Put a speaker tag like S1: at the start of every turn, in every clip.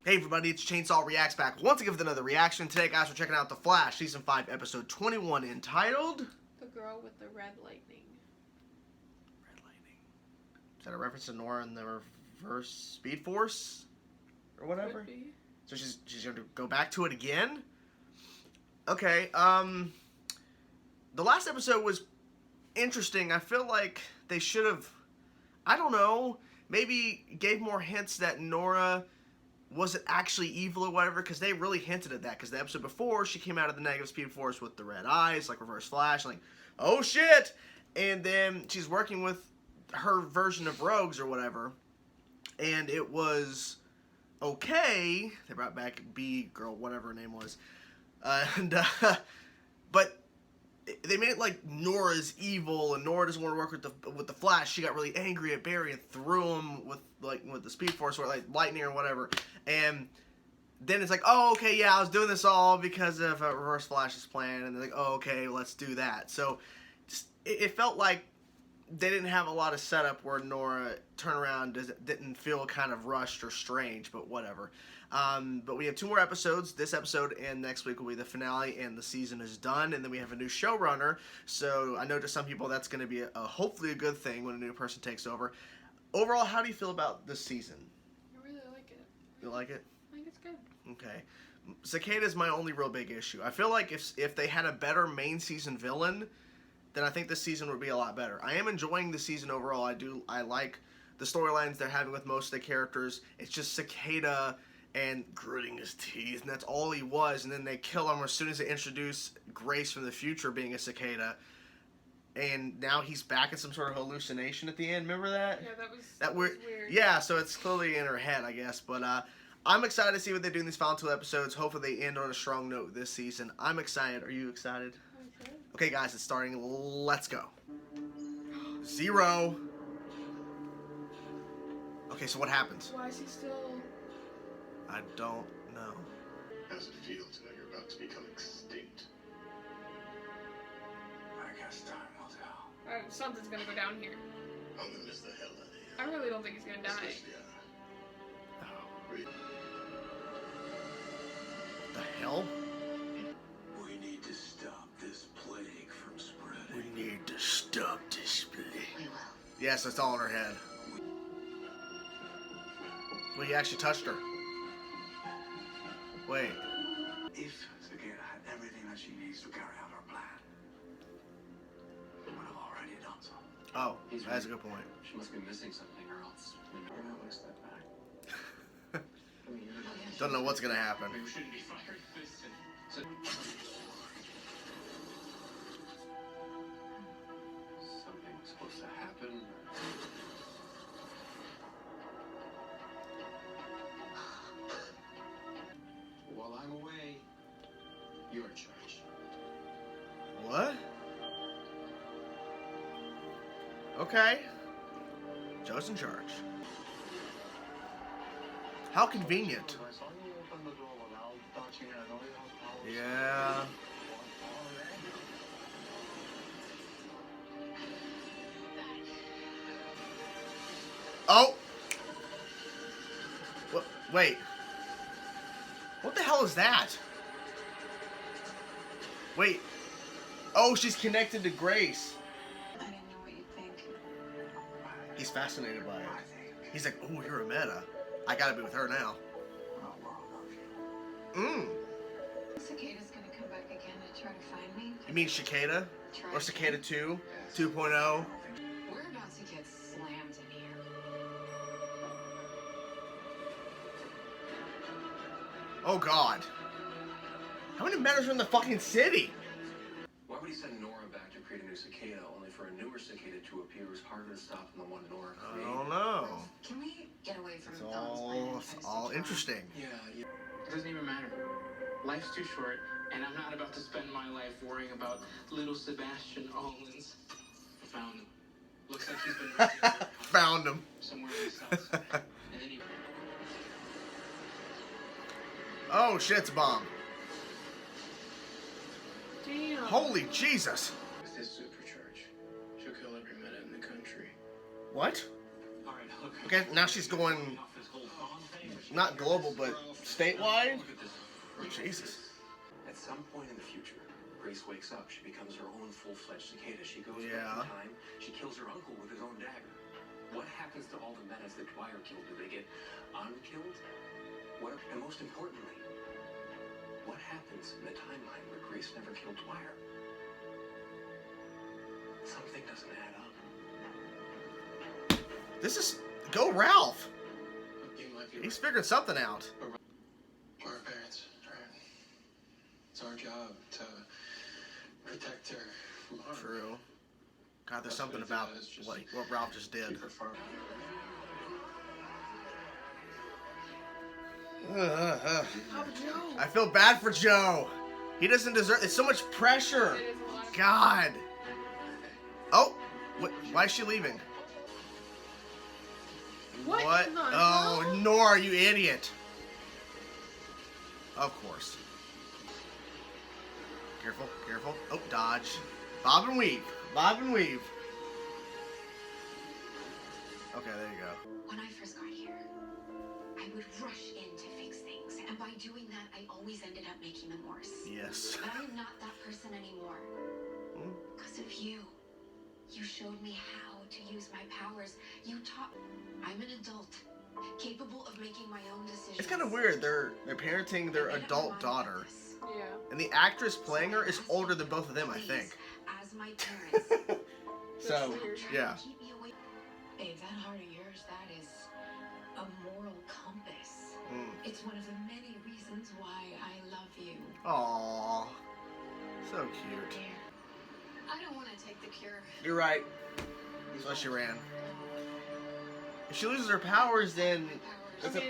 S1: Hey everybody, it's Chainsaw Reacts back once again with another reaction. Today, guys, we're checking out The Flash, Season 5, Episode 21, entitled...
S2: The Girl with the Red Lightning.
S1: Red Lightning. Is that a reference to Nora and the Reverse Speed Force? Or whatever?
S2: Could be.
S1: So she's going to go back to it again? Okay, the last episode was interesting. I feel like they should have, I don't know, maybe gave more hints that Nora wasn't actually evil or whatever, because they really hinted at that, because the episode before, she came out of the negative Speed Force with the red eyes, like Reverse Flash, like, oh shit! And then she's working with her version of Rogues or whatever, and it was okay. They brought back B girl, whatever her name was, but they made it like Nora's evil and Nora doesn't want to work with the Flash. She got really angry at Barry and threw him with the Speed Force or like lightning or whatever. And then it's like, oh, okay, yeah, I was doing this all because of Reverse Flash's plan. And they're like, oh, okay, let's do that. So it felt like they didn't have a lot of setup where Nora turnaround didn't feel kind of rushed or strange, but whatever. But we have 2 more episodes. This episode and next week will be the finale, and the season is done. And then we have a new showrunner. So I know to some people that's going to be hopefully a good thing when a new person takes over. Overall, how do you feel about this season?
S2: I really like it.
S1: You like it?
S2: I think it's good.
S1: Okay. Cicada is my only real big issue. I feel like if they had a better main season villain, then I think this season would be a lot better. I am enjoying the season overall. I like the storylines they're having with most of the characters. It's just Cicada and gritting his teeth, and that's all he was. And then they kill him as soon as they introduce Grace from the future being a Cicada. And now he's back in some sort of hallucination at the end. Remember that?
S2: Yeah, that was weird.
S1: Yeah, so it's clearly in her head, I guess. But I'm excited to see what they do in these final 2 episodes. Hopefully they end on a strong note this season. I'm excited. Are you excited?
S2: Okay.
S1: Okay, guys, it's starting. Let's go. 0. Okay, so what happens?
S2: Why is he still...
S1: I don't know.
S3: How does it feel to know you're about to become extinct? I guess time will tell.
S2: Something's gonna go down here.
S3: I'm gonna miss the hell out of you.
S2: I really don't think he's gonna die.
S3: Especially,
S1: The hell?
S3: We need to stop this plague from spreading.
S1: We need to stop this plague.
S3: We will.
S1: Yes, it's all in her head. Well, he actually touched her. Wait.
S3: If Cicada had everything that she needs to carry out her plan, we would have already done so.
S1: Oh, that's a good point.
S3: She must be missing something, or else we never know what step back.
S1: Don't know what's gonna happen.
S3: We shouldn't be firing this. Something's supposed to happen. While I'm away, you're in charge.
S1: What? Okay. Joe's in charge. How convenient. Yeah. Oh! What? Wait. What the hell is that? Wait. Oh, she's connected to Grace.
S4: I didn't know what you'd think.
S1: He's fascinated by it. He's like, oh, you're a meta. I gotta be with her now.
S4: Cicada's gonna come back again to try to find me.
S1: You mean Cicada? Or Cicada 2? 2.0?
S4: We're about to get slammed in here.
S1: Oh god. How many metas are in the fucking city?
S3: Why would he send Nora back to create a new Cicada, only for a newer Cicada to appear who's harder to stop than the one Nora
S1: I
S3: created?
S1: don't know.
S4: Can we get away from
S1: It's
S4: Dawn's
S1: all
S4: plan?
S1: interesting.
S3: Yeah.
S5: It doesn't even matter. Life's too short, and I'm not about to spend my life worrying about little Sebastian Allens. Found him. Looks like he's been rescued
S1: Found him.
S5: somewhere in the south. And then he...
S1: Oh shit, it's a bomb.
S2: Damn.
S1: Holy Jesus.
S5: With his supercharge, she'll kill every meta in the country.
S1: What?
S3: All right, look.
S1: Okay, now she's going not global, but statewide?
S3: Look at this.
S1: Jesus.
S3: At some point in the future, Grace wakes up. She becomes her own full-fledged cicada. She goes back
S1: Yeah.
S3: in time. She kills her uncle with his own dagger. What happens to all the menace that Dwyer killed? Do they get unkilled? What? And most importantly, what happens in the timeline where Grace never killed Dwyer? Something doesn't add up.
S1: This is go Ralph.
S5: You might be
S1: He's figured something out.
S5: We're her parents, right? It's our job to protect her from harm.
S1: True. God, there's
S5: That's
S1: something
S5: what
S1: about
S5: it is, just
S1: what Ralph just did.
S5: Keep her far.
S2: Oh, Joe.
S1: I feel bad for Joe. He doesn't deserve. It's so much pressure.
S2: It is a lot of
S1: God. Oh, what? Why is she leaving?
S2: What in the
S1: Oh,
S2: hell?
S1: Nora, you idiot. Of course. Careful, careful. Oh, dodge. Bob and weave. Bob and weave. Okay, there you go.
S6: When I first got here, I would rush in to fix things, and by doing that, I always ended up making them worse.
S1: Yes.
S6: But I am not that person anymore.
S1: Hmm?
S6: Because of you. You showed me how to use my powers. You taught. I'm an adult, capable of making my own decisions.
S1: It's kind of weird. They're parenting their
S6: I made up my
S1: adult
S6: mind
S1: daughter,
S6: about this.
S2: Yeah.
S1: and the actress playing her is older than both of them, I think.
S6: As my parents.
S1: So,
S2: That's weird.
S1: yeah.
S6: Keep me away. Babe, that heart of yours, that is a moral compass.
S1: Mm.
S6: It's one of the many reasons why I love you.
S1: Aww. So cute.
S6: Dear. I don't want to take the cure.
S1: You're right. So she ran. If she loses her powers, then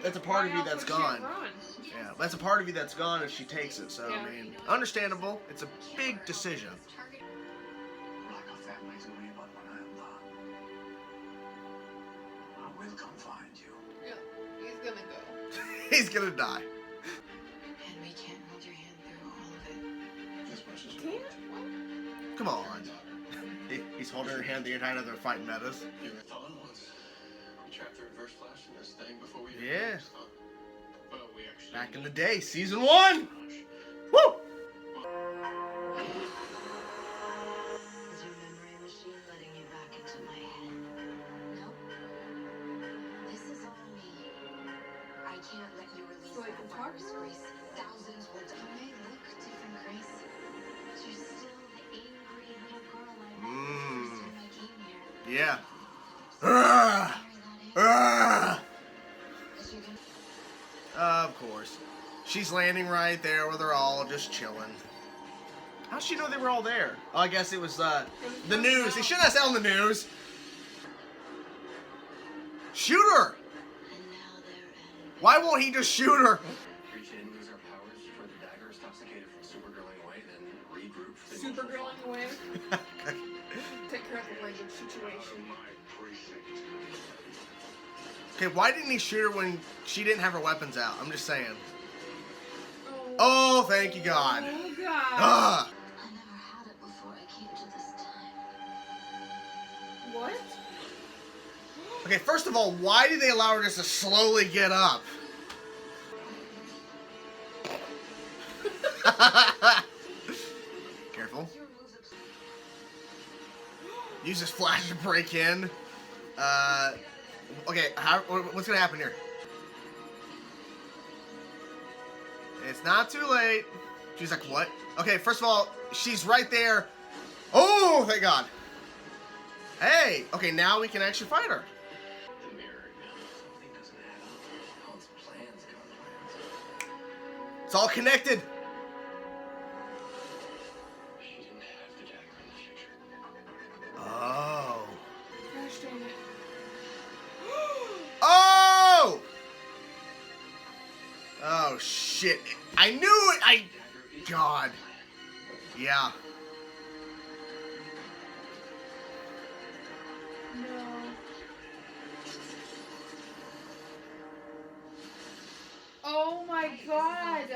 S1: that's a part of you
S2: why else
S1: that's
S2: would she
S1: gone.
S2: run?
S1: Yeah, that's a part of you that's gone if she takes it. So,
S2: Yeah.
S1: I mean, understandable. It's a big decision.
S3: Like a family to me, but when I am done, I will come find you.
S2: Yeah. He's gonna go.
S1: He's gonna die.
S6: And we can't hold your hand through all of it.
S5: As much as we want to.
S1: Come on.
S5: Daughter.
S1: He's holding her hand the entire time they're fighting metas.
S5: You ever thought once we trapped the reverse flash in this thing before we
S1: Yeah.
S5: But we actually
S1: Back in the day, season 1. Woo!
S6: Is your memory machine letting you back into my head? No. This is all me. I can't let you release
S2: So I
S6: that
S2: can talk
S6: virus,
S2: to her?
S6: Grace. Thousands will die. You may look different, Grace. But you're still the angry little girl I met the first time I came here.
S1: Yeah.
S6: Carry
S1: Ugh.
S6: that in. 'Cause you're gonna
S1: Of course. She's landing right there where they're all just chilling. How'd she know they were all there? Oh, I guess it was the news. They shouldn't have said on the news. Shoot her!
S6: And now they're in.
S1: Why won't he just shoot her?
S3: Reach in, use our powers for the dagger, stops Cicada from supergirling away, then regroup for the
S2: Super
S3: emotional
S2: girling away. Take care of the language situation.
S1: Okay, why didn't he shoot her when she didn't have her weapons out? I'm just saying.
S2: Oh,
S1: Oh, thank you, God.
S2: Oh, God.
S1: Ugh.
S6: I never had it before I came to this time.
S2: What?
S1: Okay, first of all, why did they allow her just to slowly get up? Careful.
S6: You remove the
S1: Use this flash to break in. Okay, what's gonna happen here? It's not too late. She's like, what? Okay, first of all, she's right there. Oh, thank God. Hey, okay, now we can actually fight her.
S5: The mirror gun.
S3: Something doesn't add up. All its plans, God
S1: It's all connected.
S5: She didn't have the dagger in the future.
S1: Oh.
S2: Gosh dang it.
S1: Oh! Oh, shit. I knew it.
S3: Dagger is
S1: God. Yeah.
S2: No. Oh my God.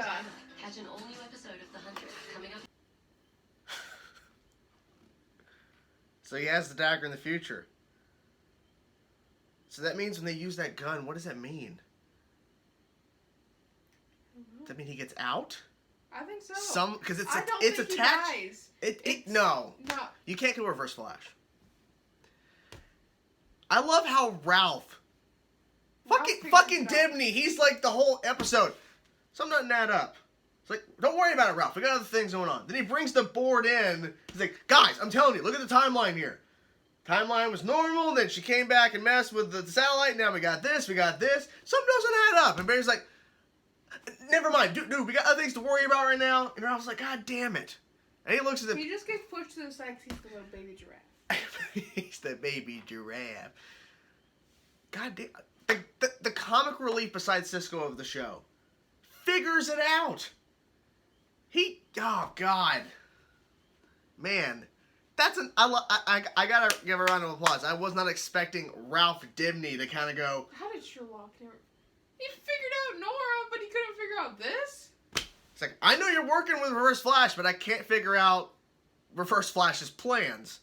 S6: Catch an all-new episode of The 100 coming up.
S1: So he has the dagger in the future. So that means when they use that gun, what does that mean? I mean, he gets out.
S2: I think so.
S1: Because it's
S2: I don't
S1: it's
S2: think
S1: attached.
S2: he dies.
S1: No.
S2: No.
S1: You can't kill Reverse Flash. I love how Ralph fucking Dibney, he's like the whole episode. Something doesn't add up. It's like, don't worry about it, Ralph. We got other things going on. Then he brings the board in. He's like, guys, I'm telling you, look at the timeline here. Timeline was normal, then she came back and messed with the satellite. Now we got this. Something doesn't add up. And Barry's like, never mind, dude, we got other things to worry about right now. And Ralph's like, God damn it. And he looks at the...
S2: He just gets pushed to the side because he's the little baby giraffe.
S1: He's the baby giraffe. God damn. The comic relief besides Cisco of the show figures it out. Oh God, man, I gotta give a round of applause. I was not expecting Ralph Dibney to kind of go.
S2: How did Sherlock never? He figured out Nora, but he couldn't figure out this.
S1: It's like, I know you're working with Reverse Flash, but I can't figure out Reverse Flash's plans.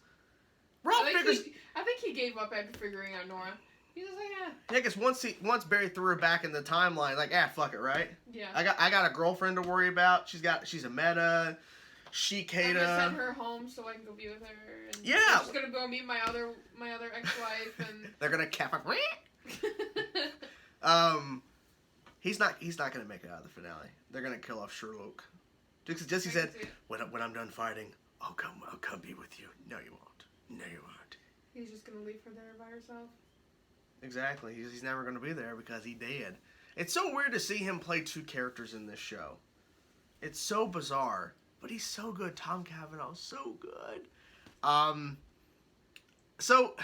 S1: Ralph figures.
S2: I think he gave up after figuring out Nora. He's just like,
S1: Yeah, because once Barry threw her back in the timeline, like, fuck it, right?
S2: Yeah.
S1: I got a girlfriend to worry about. She's a meta. Cicada.
S2: I'm gonna send her home so I can go be with her. And
S1: Yeah.
S2: I'm just gonna go meet my other ex-wife and.
S1: They're gonna cap up. He's not gonna make it out of the finale. They're gonna kill off Sherlock. Jesse said, when I'm done fighting, I'll come be with you. No, you won't.
S2: He's just gonna leave her there by herself.
S1: Exactly. He's never gonna be there because he did. It's so weird to see him play two characters in this show. It's so bizarre, but he's so good. Tom Cavanaugh's so good. So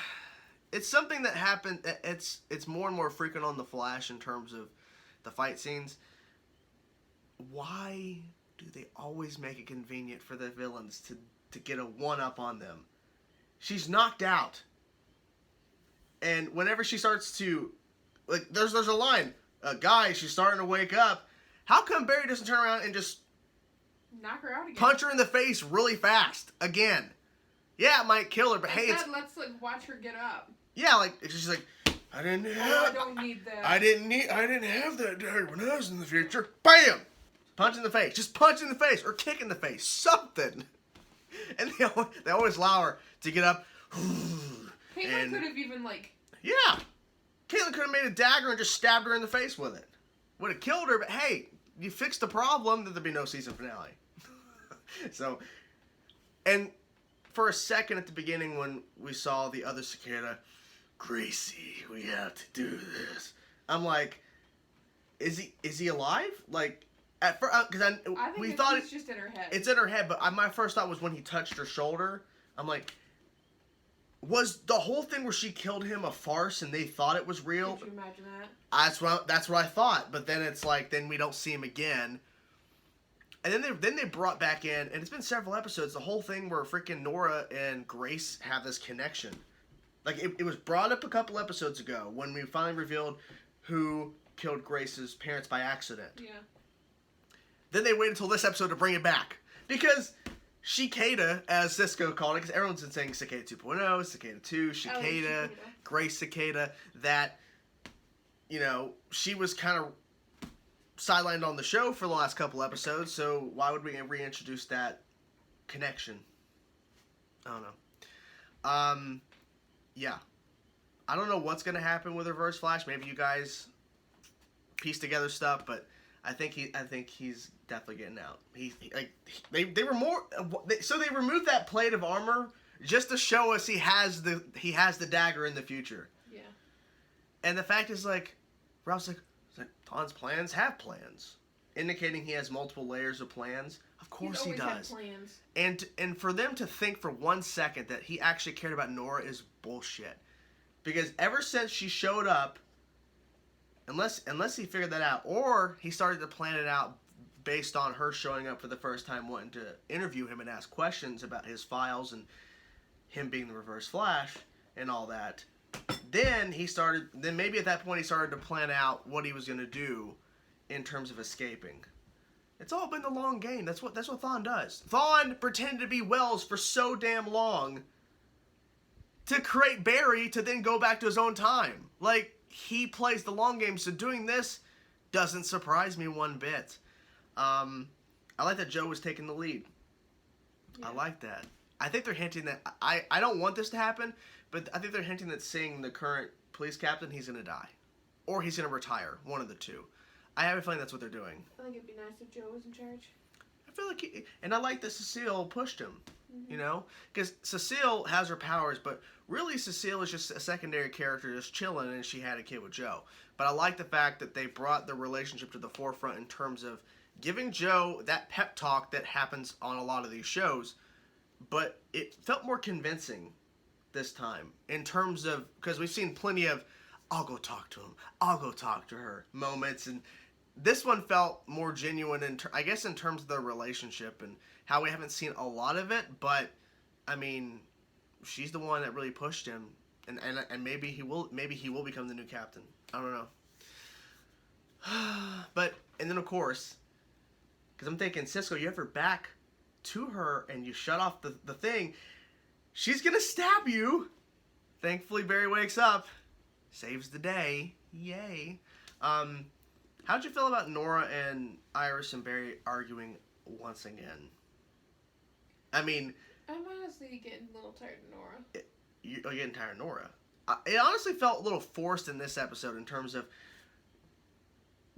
S1: it's something that happened. It's more and more frequent on The Flash in terms of the fight scenes. Why do they always make it convenient for the villains to get a one-up on them? She's knocked out. And whenever she starts to, like, there's a line, guys, she's starting to wake up. How come Barry doesn't turn around and just
S2: knock her out again?
S1: Punch her in the face really fast again? Yeah, it might kill her, but hey,
S2: let's like watch her get up.
S1: Yeah, like she's like, I don't
S2: need that.
S1: I didn't have that dagger when I was in the future. Bam! Punch in the face. Just punch in the face or kick in the face. Something. And they always allow her to get up.
S2: Caitlin could have even like.
S1: Yeah. Caitlin could have made a dagger and just stabbed her in the face with it. Would have killed her, but hey, you fixed the problem, then there'd be no season finale. So, and for a second at the beginning when we saw the other Cicada, Gracie, we have to do this. I'm like, is he alive? Like, at first, because we thought
S2: it's just in her head.
S1: It's in her head, but my first thought was when he touched her shoulder. I'm like, was the whole thing where she killed him a farce and they thought it was real?
S2: Could you imagine that?
S1: That's what I thought. But then it's like, then we don't see him again. And then they brought back in, and it's been several episodes, the whole thing where freaking Nora and Grace have this connection. Like, it was brought up a couple episodes ago when we finally revealed who killed Grace's parents by accident.
S2: Yeah.
S1: Then they waited until this episode to bring it back. Because Cicada, as Cisco called it, because everyone's been saying Cicada 2.0, Cicada 2, Cicada, Grace Cicada, that, you know, she was kind of sidelined on the show for the last couple episodes, so why would we reintroduce that connection? I don't know. Yeah. I don't know what's going to happen with Reverse Flash. Maybe you guys piece together stuff, but I think he's definitely getting out. They removed that plate of armor just to show us he has the dagger in the future.
S2: Yeah. And
S1: the fact is, like, Ralph's like Don's plans have plans, indicating he has multiple layers of plans. Of course he does.
S2: Had plans.
S1: And for them to think for 1 second that he actually cared about Nora is bullshit. Because ever since she showed up, unless he figured that out, or he started to plan it out based on her showing up for the first time, wanting to interview him and ask questions about his files and him being the Reverse Flash and all that, then maybe at that point he started to plan out what he was going to do in terms of escaping. It's all been the long game. That's what Thawne does. Thawne pretended to be Wells for so damn long to create Barry to then go back to his own time. Like, he plays the long game, so doing this doesn't surprise me one bit. I like that Joe was taking the lead.
S2: Yeah.
S1: I like that. I think they're hinting that I don't want this to happen, but I think they're hinting that seeing the current police captain, he's gonna die, or he's gonna retire. One of the two. I have a feeling that's what they're doing.
S2: I think it'd be nice if Joe was in charge.
S1: I feel like, and I like that Cecile pushed him. You know, because Cecile has her powers, but really Cecile is just a secondary character, just chilling, and she had a kid with Joe. But I like the fact that they brought the relationship to the forefront in terms of giving Joe that pep talk that happens on a lot of these shows, but it felt more convincing this time in terms of, because we've seen plenty of I'll go talk to him, I'll go talk to her moments, and this one felt more genuine in I guess in terms of the relationship and how we haven't seen a lot of it, but I mean, she's the one that really pushed him, and maybe he will become the new captain. I don't know. But and then of course, because I'm thinking, Cisco, you have her back to her and you shut off the thing, she's gonna stab you. Thankfully, Barry wakes up, saves the day. Yay. How'd you feel about Nora and Iris and Barry arguing once again? I mean,
S2: I'm honestly getting a little tired of Nora.
S1: You're getting tired of Nora. It honestly felt a little forced in this episode in terms of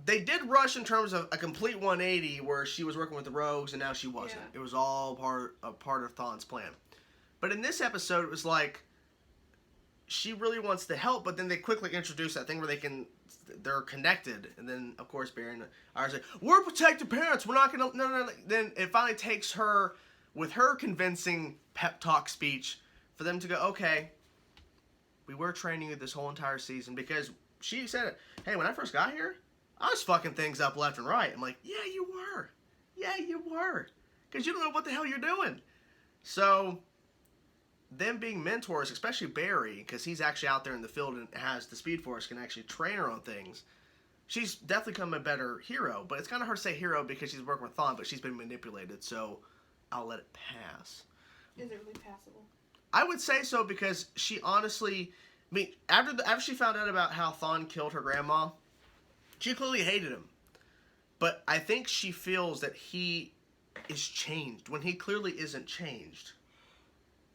S1: they did rush in terms of a complete 180 where she was working with the rogues and now she wasn't.
S2: Yeah.
S1: It was all part of Thawne's plan. But in this episode, it was like she really wants to help, but then they quickly introduce that thing where they're connected, and then of course Barry and Iris like, we're protected parents. We're not gonna no. Then it finally takes her with her convincing pep talk speech for them to go, okay, we were training you this whole entire season, because she said it. Hey, when I first got here, I was fucking things up left and right. I'm like, yeah, you were. Yeah, you were. Because you don't know what the hell you're doing. So, them being mentors, especially Barry, because he's actually out there in the field and has the Speed Force, can actually train her on things. She's definitely become a better hero, but it's kind of hard to say hero because she's working with Thawne, but she's been manipulated, so I'll let it pass.
S2: Is it really passable?
S1: I would say so, because she honestly, I mean, after she found out about how Thawne killed her grandma, she clearly hated him. But I think she feels that he is changed when he clearly isn't changed.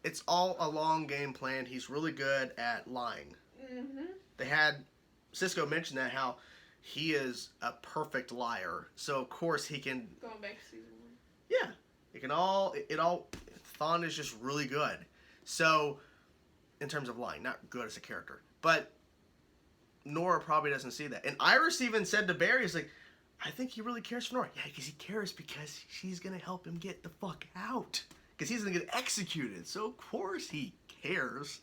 S1: It's all a long game plan. He's really good at lying.
S2: Mm-hmm.
S1: They had Cisco mention that, how he is a perfect liar. So of course he can.
S2: Going back to season 1.
S1: Yeah, it can all. Thawne is just really good. So, in terms of lying, not good as a character, but Nora probably doesn't see that. And Iris even said to Barry, "He's like, I think he really cares for Nora. Yeah, because he cares because she's gonna help him get the fuck out. Because he's gonna get executed. So of course he cares."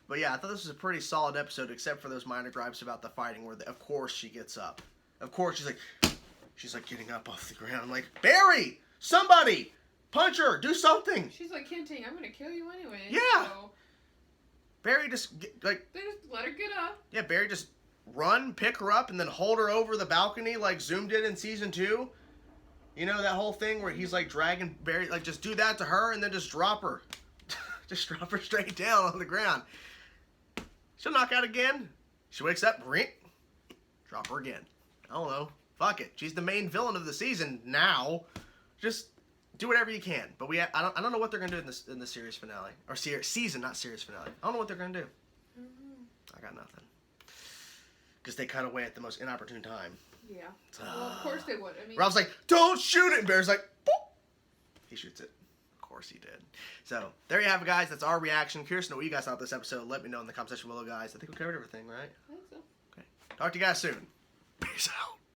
S1: But yeah, I thought this was a pretty solid episode, except for those minor gripes about the fighting, where of course she gets up. Of course she's like getting up off the ground. I'm like, Barry, somebody punch her, do something.
S2: She's like hinting, I'm gonna kill you anyway.
S1: Yeah.
S2: So
S1: Barry just
S2: they just let her get up.
S1: Yeah, Barry just run, pick her up, and then hold her over the balcony like Zoom did in season 2. You know that whole thing where he's like dragging Barry, like just do that to her and then just drop her. Just drop her straight down on the ground. She'll knock out again. She wakes up, drop her again. I don't know. Fuck it. She's the main villain of the season now. Just do whatever you can. But I don't know what they're gonna do in the series finale or season, not series finale. I don't know what they're gonna do. I got nothing. Because they cut away at the most inopportune time.
S2: Yeah. Well, of course they would. I mean,
S1: Rob's like, don't shoot it. And Bear's like, boop. He shoots it. Of course he did. So, there you have it, guys. That's our reaction. Curious to know what you guys thought of this episode. Let me know in the comment section below, guys. I think we covered everything, right?
S2: I think so.
S1: Okay. Talk to you guys soon. Peace out.